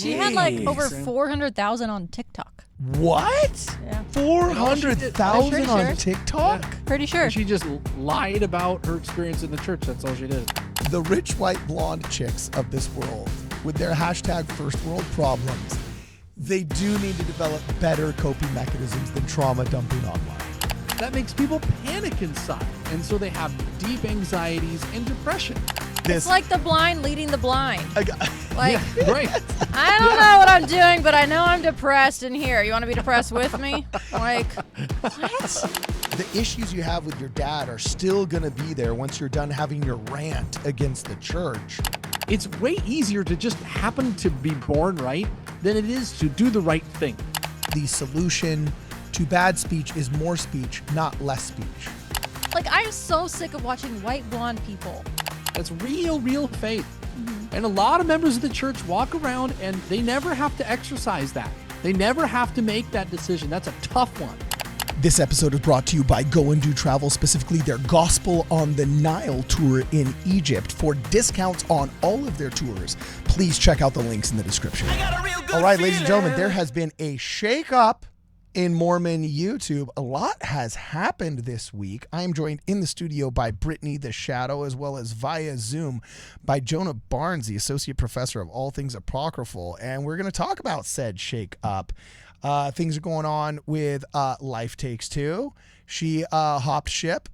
She had like over 400,000 on TikTok. What? Yeah. 400,000 on TikTok? Yeah. Pretty sure. And she just lied about her experience in the church. That's all she did. The rich white blonde chicks of this world, with their hashtag first world problems, they do need to develop better coping mechanisms than trauma dumping online. That makes people panic inside. And so they have deep anxieties and depression. It's like the blind leading the blind. Like, yeah, right. I don't know what I'm doing, but I know I'm depressed in here. You want to be depressed with me? Like, what? The issues you have with your dad are still going to be there once you're done having your rant against the church. It's way easier to just happen to be born right than it is to do the right thing. The solution to bad speech is more speech, not less speech. Like, I'm so sick of watching white blonde people. That's real faith. And a lot of members of the church walk around and they never have to exercise that. They never have to make that decision. That's a tough one. This episode is brought to you by Go and Do Travel, specifically their Gospel on the Nile tour in Egypt. For discounts on all of their tours, please check out the links in the description. All right, ladies and gentlemen, there has been a shakeup in Mormon YouTube. A lot has happened this week. I am joined in the studio by Brittany the Shadow, as well as via Zoom by Jonah Barnes, the Associate Professor of All Things Apocryphal. And we're going to talk about said shakeup. Things are going on with Life Takes Two. She hopped ship.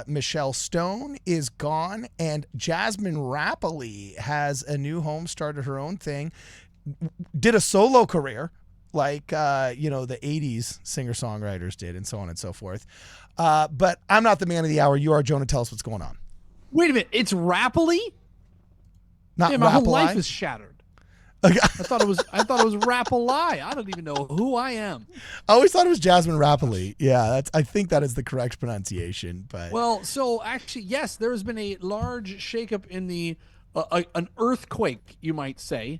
Michelle Stone is gone. And Jasmine Rapoli has a new home, started her own thing, did a solo career, like, the 80s singer-songwriters did, and so on and so forth. But I'm not the man of the hour. You are. Jonah, tell us what's going on. Wait a minute. It's Rapoli? Not my whole Rapoli? life is shattered. I thought it was Rapoli. I don't even know who I am. I always thought it was Jasmine Rapoli. Yeah, I think that is the correct pronunciation. But well, so actually, yes, there has been a large shakeup in the an earthquake, you might say.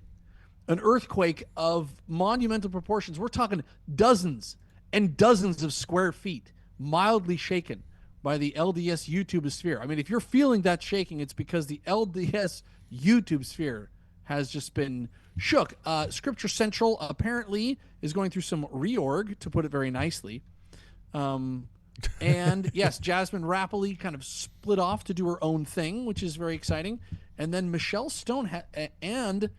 An earthquake of monumental proportions. We're talking dozens and dozens of square feet, mildly shaken by the LDS YouTube sphere. I mean, if you're feeling that shaking, it's because the LDS YouTube sphere has just been shook. Scripture Central apparently is going through some reorg, to put it very nicely. And yes, Jasmine Rapoli kind of split off to do her own thing, which is very exciting. And then Michelle Stone and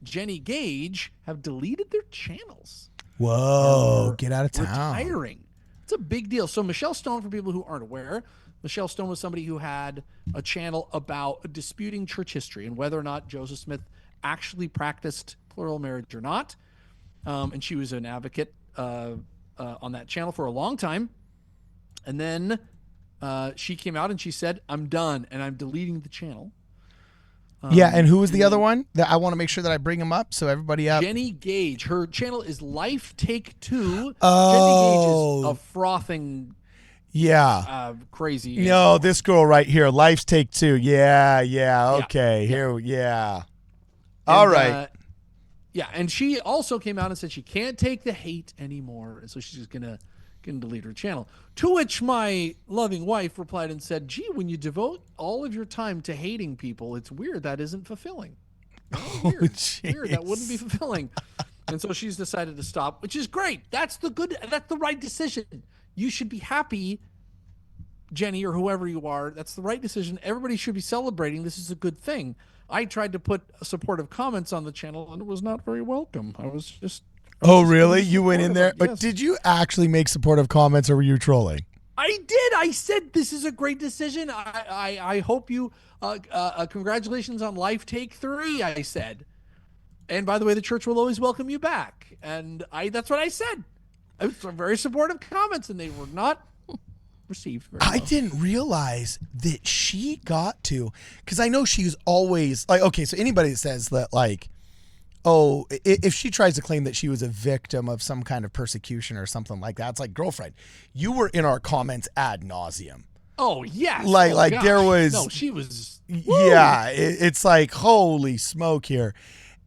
Jenny Gage have deleted their channels. Whoa, get out of town. Retiring. It's a big deal. So Michelle Stone, for people who aren't aware, Michelle Stone was somebody who had a channel about disputing church history and whether or not Joseph Smith actually practiced plural marriage or not. And she was an advocate on that channel for a long time. And then she came out and she said, I'm done and I'm deleting the channel. Yeah, and who was the other one? That I want to make sure that I bring him up so everybody up. Jenny Gage. Her channel is Life Take Two. Oh. Jenny Gage is a frothing, crazy. No, this girl right here, Life's Take Two. Yeah. Okay, here, yeah. All right. And she also came out and said she can't take the hate anymore, and so she's just gonna delete her channel. To which my loving wife replied and said, gee, when you devote all of your time to hating people, it's weird. That isn't fulfilling. Weird. That wouldn't be fulfilling. And so she's decided to stop, which is great. That's the right decision. You should be happy, Jenny, or whoever you are. That's the right decision. Everybody should be celebrating. This is a good thing. I tried to put supportive comments on the channel and it was not very welcome. I was just... Oh, really? You went in there? Yes. But did you actually make supportive comments or were you trolling? I did. I said, this is a great decision. I hope you, congratulations on Life Take 3, I said. And by the way, the church will always welcome you back. And that's what I said. It was very supportive comments and they were not received very well. I didn't realize that she got to, because I know she's always like, okay, so anybody that says that like, oh, if she tries to claim that she was a victim of some kind of persecution or something like that, it's like, girlfriend, you were in our comments ad nauseum. Oh, yes. Like there was... No, she was... Yeah, it's like, holy smoke here.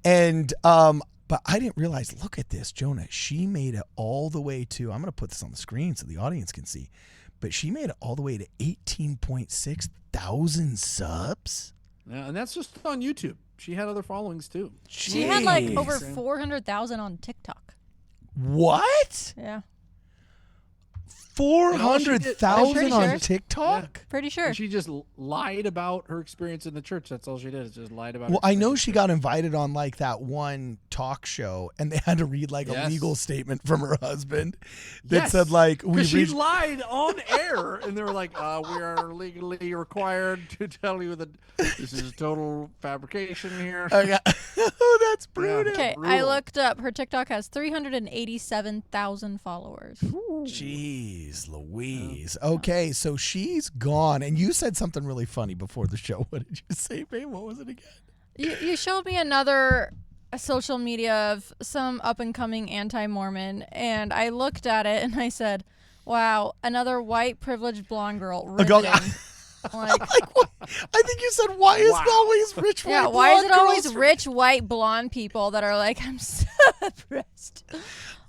And, but I didn't realize, look at this, Jonah. She made it all the way to, I'm going to put this on the screen so the audience can see, but she made it all the way to 18.6 thousand subs. Yeah, and that's just on YouTube. she had other followings too. She had like Jeez. over 400,000 on TikTok. What? Yeah. 400,000 on sure. TikTok? Pretty sure. And she just lied about her experience in the church. That's all she did. Is just lied about. Well, her I know experience. she got invited on like that one talk show, and they had to read like a legal statement from her husband that said like she lied on air, and they were like, "We are legally required to tell you that this is total fabrication here." Oh, that's brutal. Okay, I looked up. Her TikTok has 387,000 followers. Jeez Louise. Okay, so she's gone. And you said something really funny before the show. What did you say, babe? What was it again? You showed me another social media of some up-and-coming anti-Mormon, and I looked at it and I said, wow, another white privileged blonde girl. Riveting. Like what? I think you said, why is it always rich white blonde why is it always girls? rich white blonde people that are like, I'm so depressed?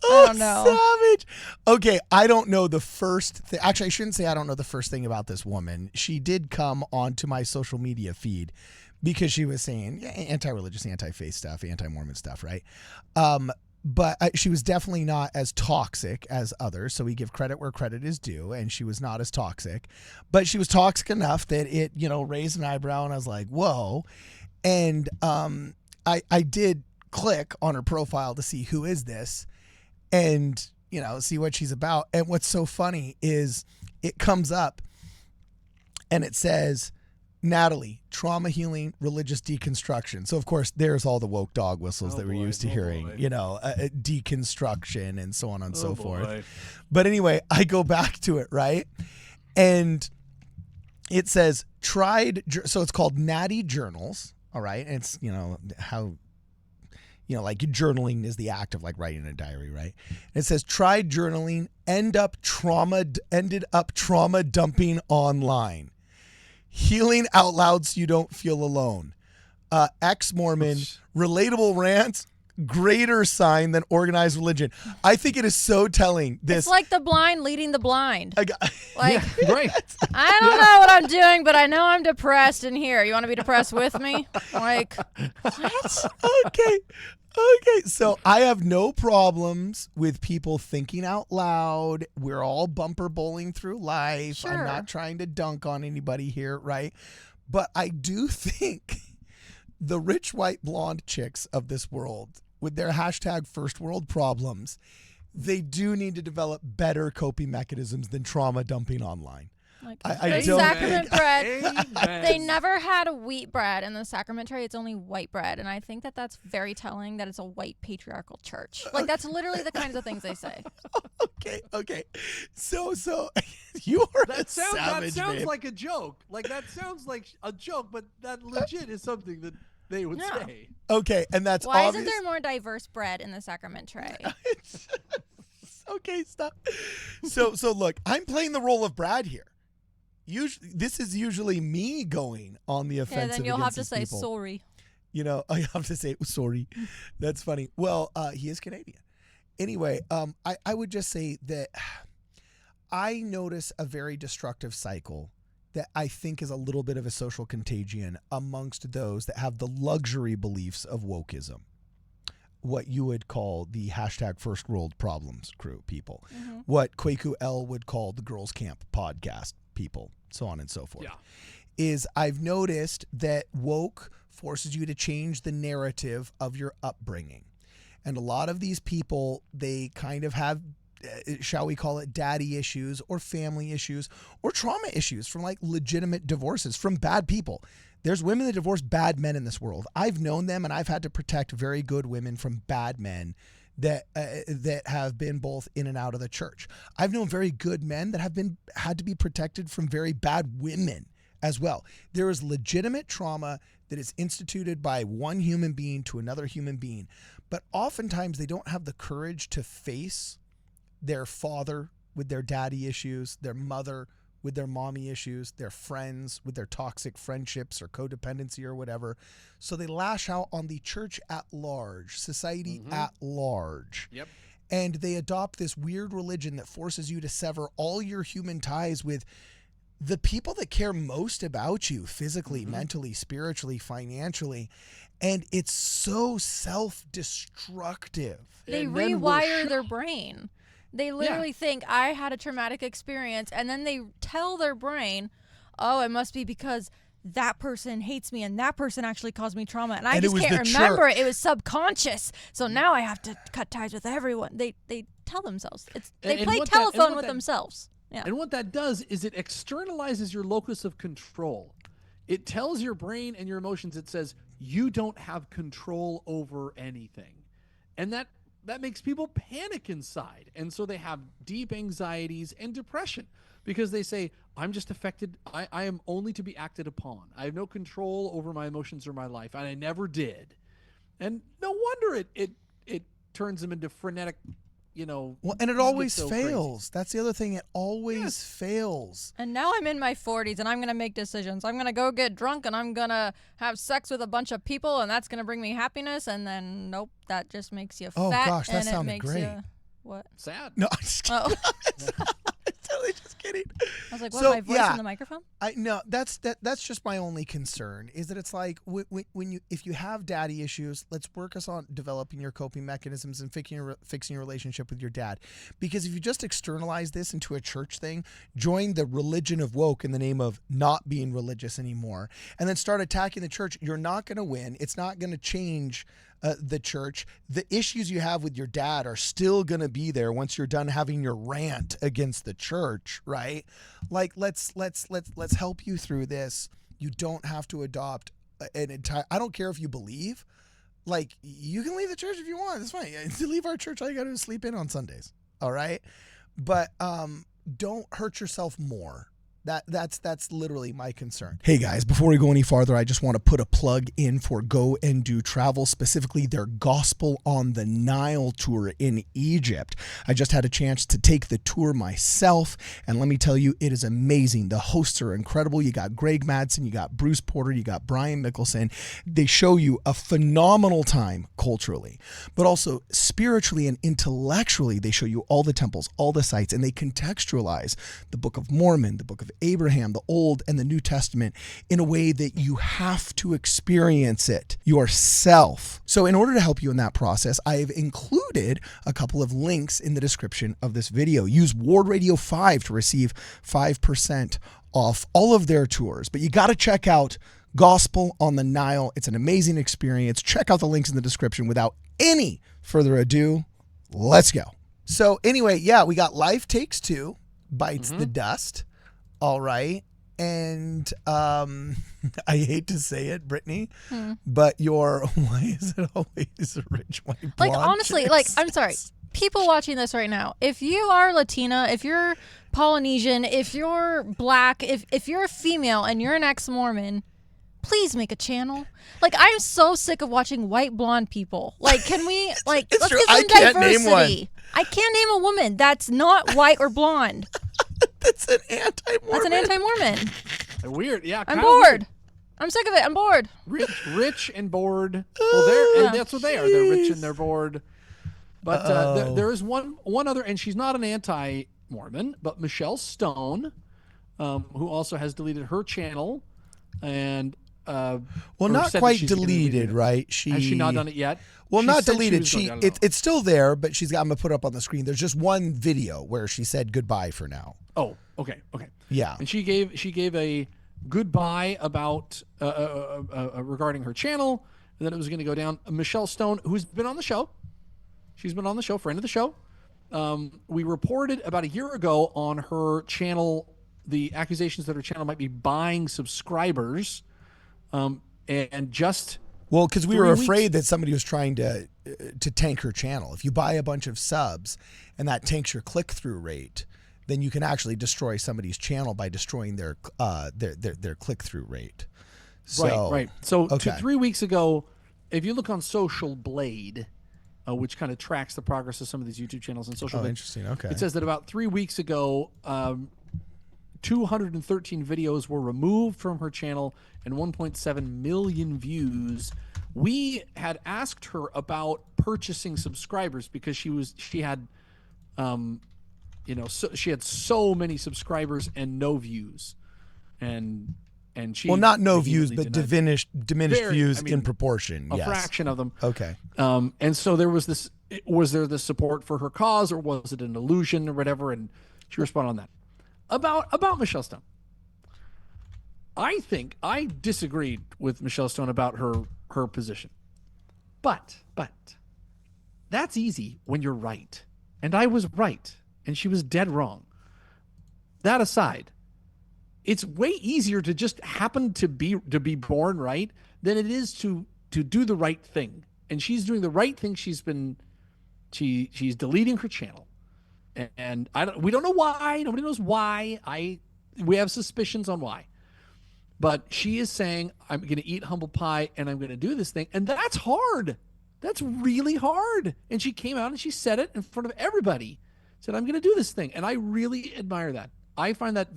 Oh, I don't know. Savage. Okay, I don't know the first thing. Actually, I shouldn't say I don't know the first thing about this woman. She did come onto my social media feed because she was saying anti-religious, anti-faith stuff, anti-Mormon stuff, right? But she was definitely not as toxic as others. So we give credit where credit is due. And she was not as toxic. But she was toxic enough that it, raised an eyebrow. And I was like, whoa. And I did click on her profile to see who is this and, see what she's about. And what's so funny is it comes up and it says, Natalie, trauma healing, religious deconstruction. So, of course, there's all the woke dog whistles that we're used to hearing, deconstruction and so on and so forth. But anyway, I go back to it, right? And it says so it's called Natty Journals, all right? And it's, how, like journaling is the act of like writing a diary, right? And it says, tried journaling, ended up trauma dumping online. Healing out loud so you don't feel alone. Ex-Mormon, relatable rants, greater sign than organized religion. I think it is so telling. It's like the blind leading the blind. Right. I don't know what I'm doing, but I know I'm depressed in here. You want to be depressed with me? Like, what? Okay. So I have no problems with people thinking out loud. We're all bumper bowling through life. Sure. I'm not trying to dunk on anybody here, right? But I do think the rich white blonde chicks of this world with their hashtag first world problems, they do need to develop better coping mechanisms than trauma dumping online. Like, I the don't sacrament think- bread. They never had a wheat bread in the sacrament tray. It's only white bread, and I think that that's very telling that it's a white patriarchal church. Like that's literally the kinds of things they say. Okay. So you are That savage, that sounds babe. like a joke. Like that sounds like a joke, but that legit is something that they would say. Okay, and that's Why obvious. isn't there more diverse bread in the sacrament tray? Okay, stop. So look, I'm playing the role of Brad here. This is usually me going on the offensive. Yeah, then you'll have to against say these people. sorry. I have to say sorry. That's funny. Well, he is Canadian. Anyway, I would just say that I notice a very destructive cycle that I think is a little bit of a social contagion amongst those that have the luxury beliefs of wokeism. What you would call the hashtag first world problems crew people. Mm-hmm. What Kwaku L would call the Girls Camp podcast people, so on and so forth. Is I've noticed that woke forces you to change the narrative of your upbringing. And a lot of these people, they kind of have, shall we call it daddy issues or family issues or trauma issues from like legitimate divorces from bad people. There's women that divorce bad men in this world. I've known them and I've had to protect very good women from bad men that have been both in and out of the church. I've known very good men that have had to be protected from very bad women as well. There is legitimate trauma that is instituted by one human being to another human being, but oftentimes they don't have the courage to face their father with their daddy issues, their mother with their mommy issues, their friends with their toxic friendships or codependency or whatever. So they lash out on the church at large, society at large. Yep. And they adopt this weird religion that forces you to sever all your human ties with the people that care most about you physically, mentally, spiritually, financially. And it's so self-destructive. They And then rewire their brain. They literally think, I had a traumatic experience, and then they tell their brain, oh, it must be because that person hates me and that person actually caused me trauma, and I just can't remember it. It was subconscious. So now I have to cut ties with everyone. They tell themselves. They play telephone with themselves. Yeah. And what that does is it externalizes your locus of control. It tells your brain and your emotions, it says, you don't have control over anything. And that makes people panic inside. And so they have deep anxieties and depression because they say, I'm just affected. I am only to be acted upon. I have no control over my emotions or my life. And I never did. And no wonder it turns them into frenetic, Well, and it always fails. Crazy. That's the other thing. It always fails. And now I'm in my 40s and I'm going to make decisions. I'm going to go get drunk and I'm going to have sex with a bunch of people and that's going to bring me happiness. And then, nope, that just makes you fat. Oh, gosh, that and sounded it makes great. You, what? Sad. No, I'm just kidding. Oh. I'm totally just kidding. I was like, what, my voice in the microphone? No, that's just my only concern is that it's like if you have daddy issues, let's work us on developing your coping mechanisms and fixing your relationship with your dad. Because if you just externalize this into a church thing, join the religion of woke in the name of not being religious anymore, and then start attacking the church, you're not going to win. It's not going to change the church. The issues you have with your dad are still going to be there once you're done having your rant against the church, right? Like let's help you through this. You don't have to adopt an entire, I don't care if you believe, like you can leave the church if you want. It's fine. To leave our church, all you got to do is sleep in on Sundays. All right. But don't hurt yourself more. That's literally my concern. Hey guys, before we go any farther, I just want to put a plug in for Go and Do Travel, specifically their Gospel on the Nile tour in Egypt. I just had a chance to take the tour myself, and let me tell you, it is amazing. The hosts are incredible. You got Greg Madsen, you got Bruce Porter, you got Brian Mickelson. They show you a phenomenal time culturally, but also spiritually and intellectually. They show you all the temples, all the sites, and they contextualize the Book of Mormon, the Book of Abraham, the Old and the New Testament in a way that you have to experience it yourself. So in order to help you in that process, I have included a couple of links in the description of this video. Use Ward Radio 5 to receive 5% off all of their tours. But you got to check out Gospel on the Nile. It's an amazing experience. Check out the links in the description. Without any further ado, let's go. So anyway, we got Life Takes Two, Bites the Dust. All right. And I hate to say it, Brittany, but why is it always a rich white blonde? Like, honestly, I'm sorry. People watching this right now, if you are Latina, if you're Polynesian, if you're black, if you're a female and you're an ex-Mormon, please make a channel. Like, I'm so sick of watching white blonde people. Like, can we, let's get some diversity. I can't name a woman that's not white or blonde. That's an anti-Mormon. That's an anti-Mormon. Weird, yeah. I'm bored. I'm sick of it. I'm bored. Rich and bored. Well, and that's what they are. They're rich and they're bored. But there is one other, and she's not an anti-Mormon, but Michelle Stone, who also has deleted her channel, and not quite deleted, right? Has she not done it yet? Well, not deleted. It's still there, but I'm gonna put it up on the screen. There's just one video where she said goodbye for now. Oh, okay. Yeah. And she gave a goodbye about regarding her channel, and then it was going to go down. Michelle Stone, who's been on the show, she's been on the show, friend of the show. We reported about a year ago on her channel the accusations that her channel might be buying subscribers, and just. Well, because we were afraid that somebody was trying to tank her channel. If you buy a bunch of subs and that tanks your click-through rate, then you can actually destroy somebody's channel by destroying their click-through rate. So, right. So 3 weeks ago, if you look on Social Blade, which kind of tracks the progress of some of these YouTube channels on Social Blade. Interesting. Okay. It says that about 3 weeks ago, 213 videos were removed from her channel and 1.7 million views. We had asked her about purchasing subscribers because she had so many subscribers and no views, and and she not no views, vehemently but denied diminished Very- views I mean, in proportion. a Yes. fraction of them. Okay. And so there was this. Was there the support for her cause, or was it an illusion, or whatever? And she responded on that. About Michelle Stone. I think I disagreed with Michelle Stone about her position, but that's easy when you're right, and I was right, and she was dead wrong. That aside, it's way easier to just happen to be born right than it is to do the right thing. And she's doing the right thing. She's deleting her channel, and we don't know why. Nobody knows why. We have suspicions on why, but she is saying, I'm going to eat humble pie and I'm going to do this thing, and that's hard. That's really hard. And she came out and she said it in front of everybody. Said, I'm going to do this thing, and I really admire that. I find that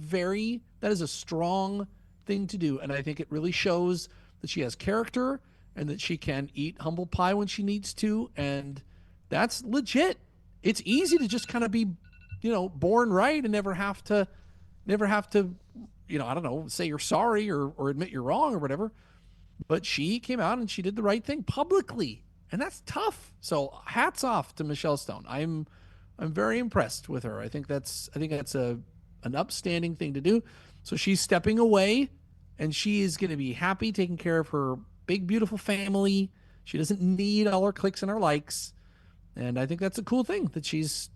is a strong thing to do, and I think it really shows that she has character and that she can eat humble pie when she needs to, and that's legit. It's easy to just kind of be, born right and never have to, I don't know, say you're sorry or admit you're wrong or whatever. But she came out and she did the right thing publicly, and that's tough. So hats off to Michelle Stone. I'm very impressed with her. I think that's an upstanding thing to do. So she's stepping away, and she is going to be happy taking care of her big, beautiful family. She doesn't need all her clicks and her likes. And I think that's a cool thing that she's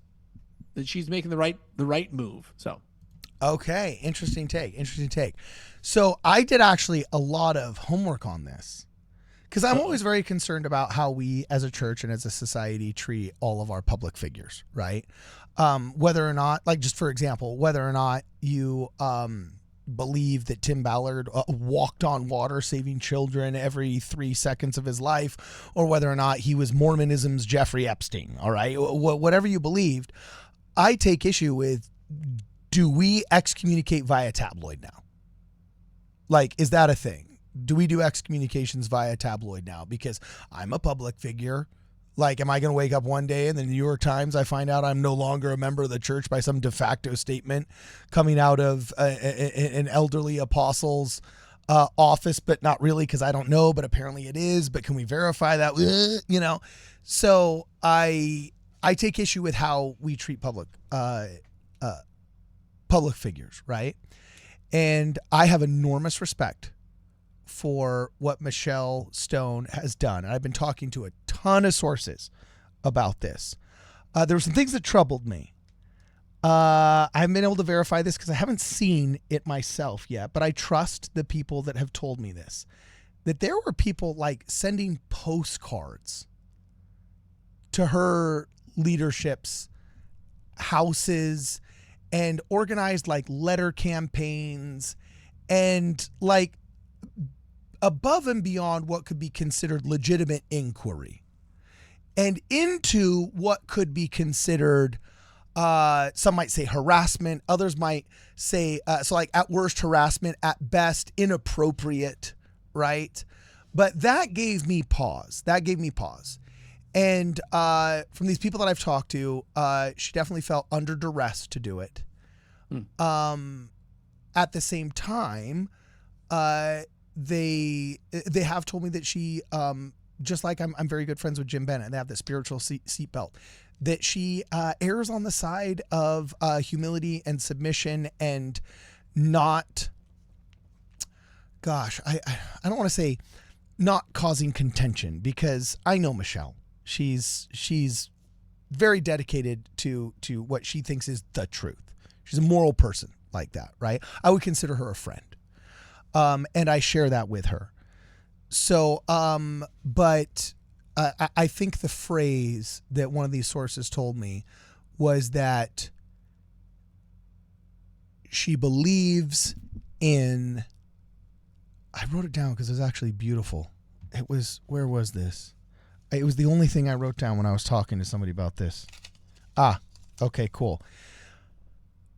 making the right move. So, okay. Interesting take. So I did actually a lot of homework on this, because I'm always very concerned about how we as a church and as a society treat all of our public figures, right? Whether or not, like, just for example, whether or not you believe that Tim Ballard walked on water saving children every 3 seconds of his life, or whether or not he was Mormonism's Jeffrey Epstein, all right? Whatever you believed, I take issue with, do we excommunicate via tabloid now? Like, is that a thing? Do we do excommunications via tabloid now? Because I'm a public figure. Like, am I going to wake up one day and the New York Times, I find out I'm no longer a member of the church by some de facto statement coming out of an elderly apostle's office, but not really, because I don't know, but apparently it is. But can we verify that? So I take issue with how we treat public figures, right? And I have enormous respect for what Michelle Stone has done. And I've been talking to a ton of sources about this. There were some things that troubled me. I haven't been able to verify this because I haven't seen it myself yet, but I trust the people that have told me this, that there were people like sending postcards to her leadership's houses and organized like letter campaigns and like above and beyond what could be considered legitimate inquiry and into what could be considered, some might say harassment, others might say, so like at worst harassment, at best inappropriate, right? But that gave me pause. And from these people that I've talked to, she definitely felt under duress to do it. At the same time, they have told me that she, just like I'm very good friends with Jim Bennett, and they have the spiritual seatbelt, that she errs on the side of humility and submission and not, gosh, I don't want to say not causing contention, because I know Michelle. She's very dedicated to what she thinks is the truth. She's a moral person like that, right? I would consider her a friend. And I share that with her. So, but I think the phrase that one of these sources told me was that she believes in, I wrote it down because it was actually beautiful. It was, where was this? It was the only thing I wrote down when I was talking to somebody about this. Okay, cool.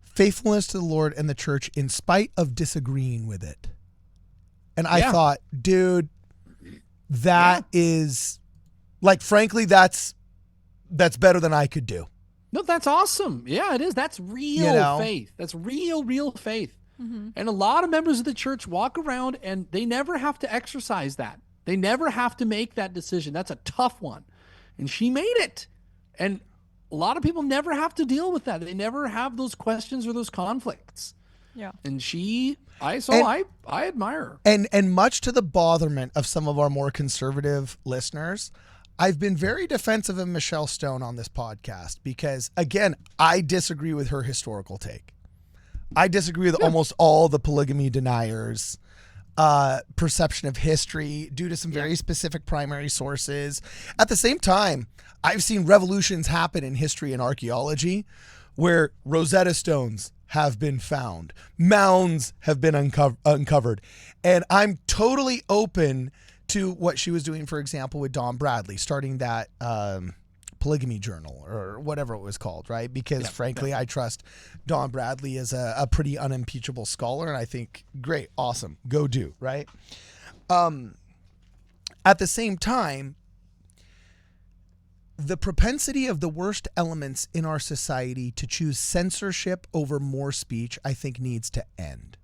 Faithfulness to the Lord and the church in spite of disagreeing with it. And I thought, dude, that is, like, frankly, that's better than I could do. No, that's awesome. Yeah, it is. That's real faith. That's real faith. And a lot of members of the church walk around and they never have to exercise that. They never have to make that decision. That's a tough one. And she made it. And a lot of people never have to deal with that. They never have those questions or those conflicts. Yeah. And I admire her. And much to the botherment of some of our more conservative listeners, I've been very defensive of Michelle Stone on this podcast because, again, I disagree with her historical take. I disagree with almost all the polygamy deniers' perception of history due to some very specific primary sources. At the same time, I've seen revolutions happen in history and archaeology where Rosetta Stones have been found, mounds have been uncovered, and I'm totally open to what she was doing, for example, with Don Bradley, starting that polygamy journal or whatever it was called, right? Because frankly, I trust Don Bradley as a pretty unimpeachable scholar, and I think, great, awesome, go do, right? At the same time, the propensity of the worst elements in our society to choose censorship over more speech, I think, needs to end.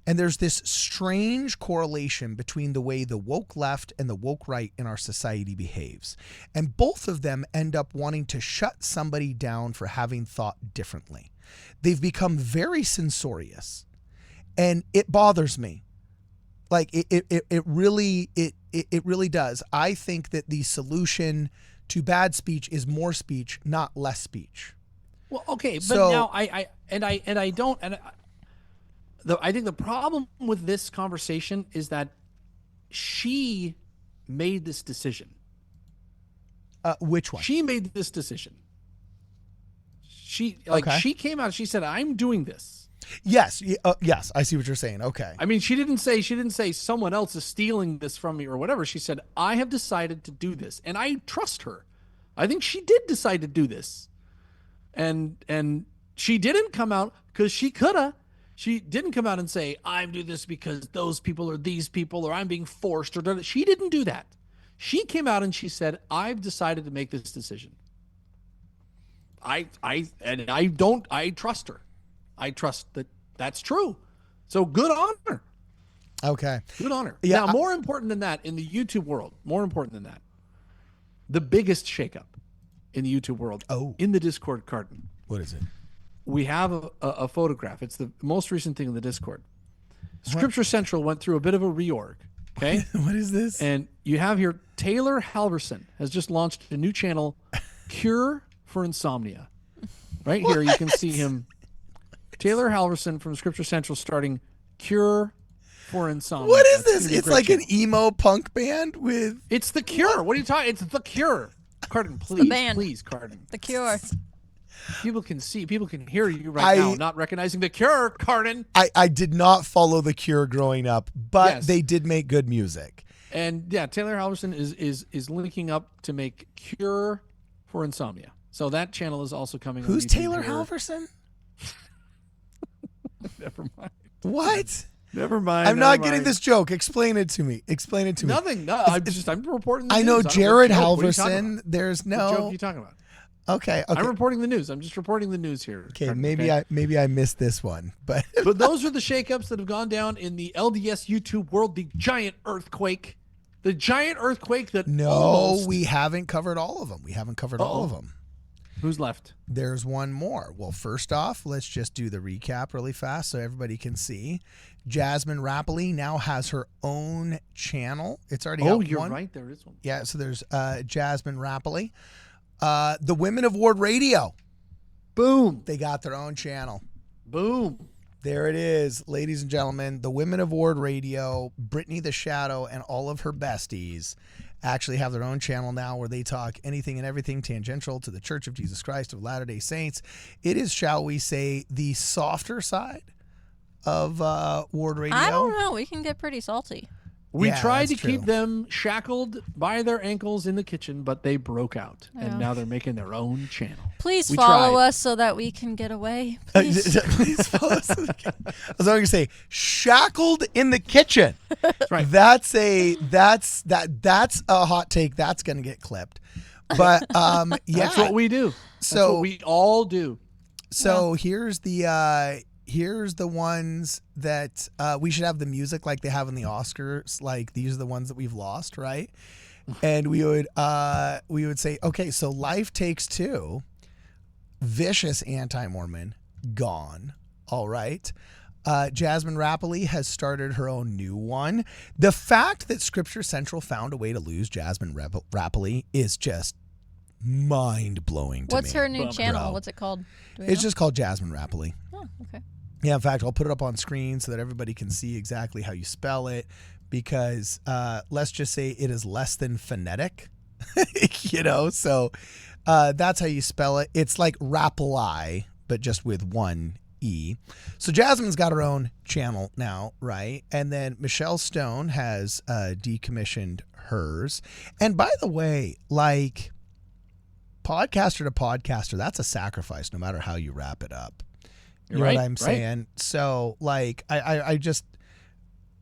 And there's this strange correlation between the way the woke left and the woke right in our society behaves. And both of them end up wanting to shut somebody down for having thought differently. They've become very censorious. And it bothers me. Like it really does. I think that the solution to bad speech is more speech, not less speech. Well, okay, but now I think the problem with this conversation is that she made this decision. Which one? She made this decision. She came out and she said, "I'm doing this." Yes, yes, I see what you're saying. Okay. I mean, she didn't say someone else is stealing this from me or whatever. She said, "I have decided to do this," and I trust her. I think she did decide to do this, and she didn't come out because she coulda. She didn't come out and say, "I'm doing this because those people or these people or I'm being forced," or she didn't do that. She came out and she said, "I've decided to make this decision." I trust her. I trust that that's true. So good on her. Okay. Good on her. Yeah, now, more important than that, in the YouTube world, the biggest shakeup in the YouTube world, in the Discord carton. What is it? We have a photograph. It's the most recent thing in the Discord. Scripture Central went through a bit of a reorg. Okay. What is this? And you have here, Taylor Halverson has just launched a new channel, Cure for Insomnia. Right here, you can see him. Taylor Halverson from Scripture Central starting Cure for Insomnia. What is this? It's like an emo punk band with... It's The Cure. What are you talking? It's The Cure. Carden, please, Carden. The Cure. People can see, people can hear you now, not recognizing The Cure, Carden. I did not follow The Cure growing up, but they did make good music. And yeah, Taylor Halverson is linking up to make Cure for Insomnia. So that channel is also coming on YouTube. Who's Taylor Halverson? Never mind. What? Never mind. I'm not getting this joke. Explain it to me. Nothing. No, I'm reporting the news. I know Jared Halverson. There's no... What joke are you talking about? Okay. I'm reporting the news. I'm just reporting the news here. Okay, maybe I missed this one, but those are the shakeups that have gone down in the LDS YouTube world. The giant earthquake that we haven't covered all of them. All of them. Who's left? There's one more. Well, first off, let's just do the recap really fast so everybody can see. Jasmine Rappley now has her own channel. It's already out. Oh, you're right. There is one. Yeah, so there's Jasmine Rappley. The Women of Ward Radio. Boom. They got their own channel. Boom. There it is, ladies and gentlemen. The Women of Ward Radio, Brittany the Shadow, and all of her besties actually have their own channel now where they talk anything and everything tangential to the Church of Jesus Christ of Latter-day Saints. It is, shall we say, the softer side of Ward Radio. I don't know. We can get pretty salty. We tried to keep them shackled by their ankles in the kitchen, but they broke out. Yeah. And now they're making their own channel. Please follow us so that we can get away. Please follow us. I was going to say, shackled in the kitchen. That's right. That's a hot take. That's going to get clipped. But yeah. That's what we do. That's what we all do. So here's the here's the ones that we should have the music like they have in the Oscars. Like, these are the ones that we've lost, right? And we would say, okay, so Life Takes Two, vicious anti-Mormon, gone. All right. Jasmine Rapoli has started her own new one. The fact that Scripture Central found a way to lose Jasmine Rapoli is just mind-blowing to me. What's her new channel? Bro. What's it called? It's just called Jasmine Rapoli. Oh, okay. Yeah, in fact, I'll put it up on screen so that everybody can see exactly how you spell it, because let's just say it is less than phonetic, so that's how you spell it. It's like Rapoli, but just with one E. So Jasmine's got her own channel now, right? And then Michelle Stone has decommissioned hers. And by the way, like, podcaster to podcaster, that's a sacrifice no matter how you wrap it up. You know what I'm saying? So, like, I just,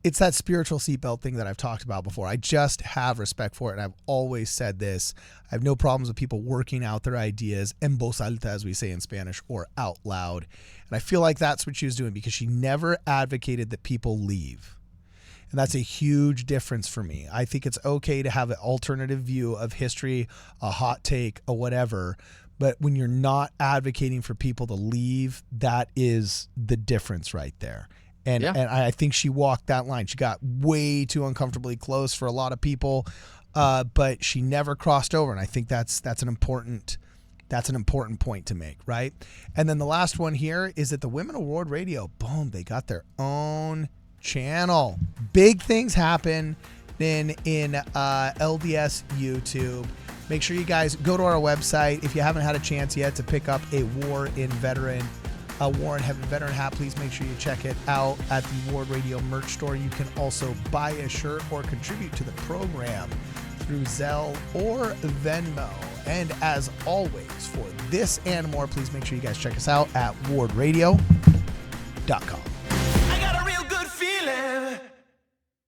it's that spiritual seatbelt thing that I've talked about before. I just have respect for it, and I've always said this. I have no problems with people working out their ideas en voz alta, as we say in Spanish, or out loud. And I feel like that's what she was doing, because she never advocated that people leave. And that's a huge difference for me. I think it's okay to have an alternative view of history, a hot take, or whatever. But when you're not advocating for people to leave, that is the difference right there. And I think she walked that line. She got way too uncomfortably close for a lot of people, but she never crossed over. And I think that's an important point to make, right? And then the last one here is that the Women of Ward Radio, boom, they got their own channel. Big things happen in LDS YouTube. Make sure you guys go to our website. If you haven't had a chance yet to pick up a War in Heaven veteran hat, please make sure you check it out at the Ward Radio merch store. You can also buy a shirt or contribute to the program through Zelle or Venmo. And as always, for this and more, please make sure you guys check us out at wardradio.com.